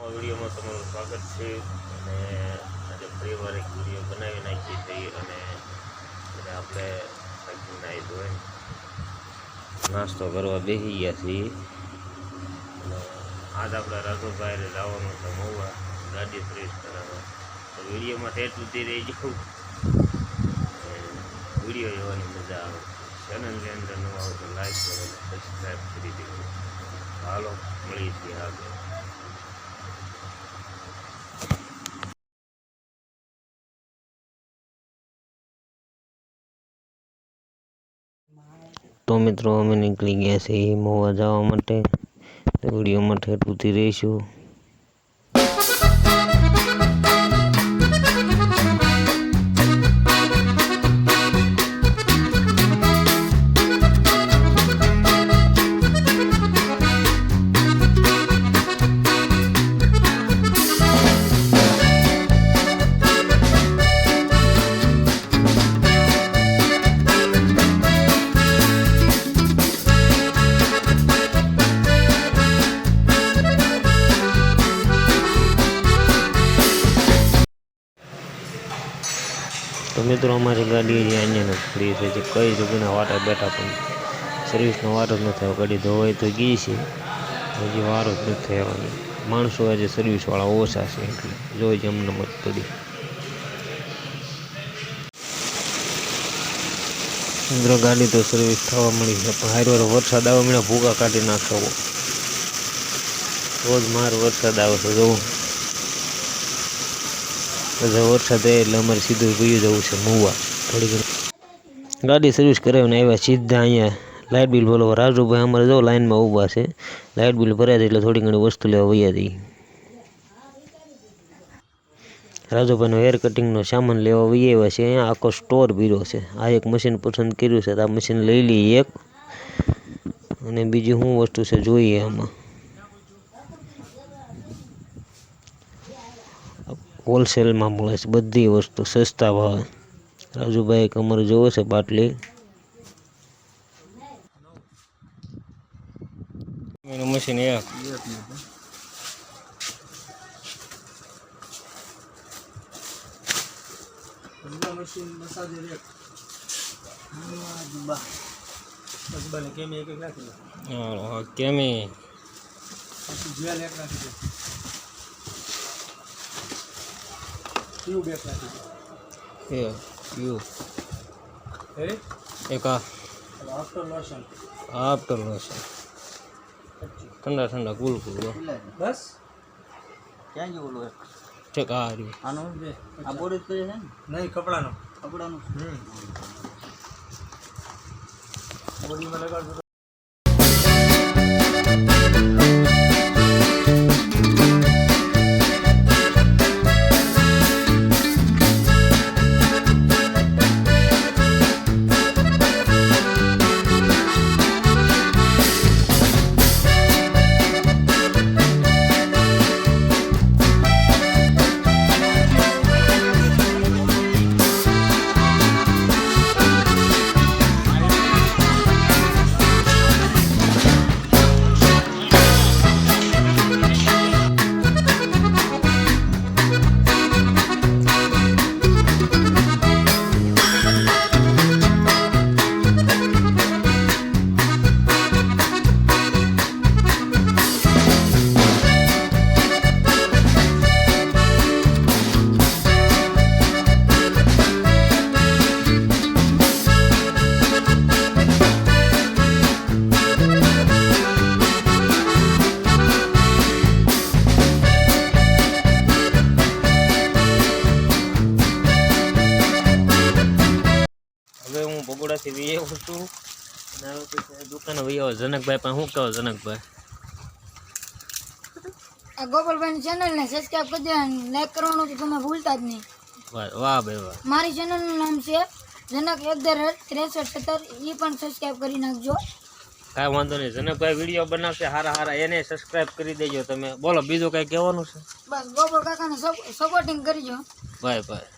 વિડીયોમાં તમારું સ્વાગત છે અને આજે ફરીવાર એક વિડીયો બનાવી નાખીએ છીએ અને આપણે નાહી ધોઈ નાસ્તો કરવા બેસી ગયા છીએ અને આજ આપણે રાજુભાઈને જવાનું છે મહુવા ગાડી સર્વિસ કરાવવા. તો વિડીયોમાં ઠેઠ સુધી રહી જવું, વિડીયો જોવાની મજા આવે. ચેનલની અંદર નવા હોય તો લાઈક કરો, સબસ્ક્રાઈબ કરી દેજો. હાલો મળીએ છીએ આગળ. તો મિત્રો અમે નીકળી ગયા છીએ મહુવા જવા માટે. તો વિડીયોમાં ઠેઠ સુધી રહીશું. તો મિત્રો અમારી ગાડી જે અહીંયા પડી છે, જે કઈ જગ્યાના વાટા બેઠા પણ સર્વિસનો વારો જ નથી થયો. ગાડી ધોવાઈ તો ગઈ છે, હજી વારો જ નથી થયો. માણસો આજે સર્વિસવાળા ઓછા છે એટલે જોઈ અમને મત પડી. મિત્રો ગાડી તો સર્વિસ થવા મળી છે, પણ હારો વરસાદ આવે મને ભૂકા કાઢી નાખવો. રોજ માર વરસાદ આવે છે, જોવું વરસાદ એટલે અમારે સીધું ગયું જવું છે મહુવા. થોડી ઘણી ગાડી સર્વિસ કરાવીને આવ્યા સીધા અહીંયા લાઇટ બિલ ભરવા. રાજુભાઈ અમારે જો લાઇનમાં ઊભા છે, લાઇટ બિલ ભરાય એટલે થોડી ઘણી વસ્તુ લેવા વૈયા જઈએ. રાજુભાઈનો હેર કટિંગનો સામાન લેવા વૈયા આવ્યા છે. અહીંયા આખો સ્ટોર ભર્યો છે. આ એક મશીન પસંદ કર્યું છે, તો આ મશીન લઈ લઈએ એક, અને બીજી શું વસ્તુ છે જોઈએ. આમાં હોલસેલમાં મળે છે બધી વસ્તુ સસ્તા ભાવે. રાજુભાઈ અમારે જોવે છે બાટલી. મશીન એક કેમી આફ્ટર લોશન ઠંડા ઠંડા કુલ કુલ બસ ક્યાં ગયું બોલો ઠીક. આ રહ્યું આનો આ બોડી છે ને નહીં કપડાનો બોડીમાં લગાડજો. બગોડાથી વી આવ્યો છું અને હવે પછી દુકાને વી આવ્યો. જનકભાઈ પણ શું કહો જનકભાઈ? આ ગોપાલભાઈની ચેનલને સબસ્ક્રાઇબ કરી દેવાનું, લાઈક કરવાનું તો તમે ભૂલતા જ નહીં. વાહ વાહ ભાઈ વાહ. મારી ચેનલનું નામ છે જનક 6317. એ પણ સબસ્ક્રાઇબ કરી નાખજો. કાંઈ વાંધો નહીં. જનકભાઈ વિડીયો બનાવશે હારા હારા, એને સબસ્ક્રાઇબ કરી દેજો તમે. બોલો બીજું કાંઈ કહેવાનું છે? બસ ગોપાલ કાકાને સપોર્ટિંગ કરજો. ભાઈ ભાઈ.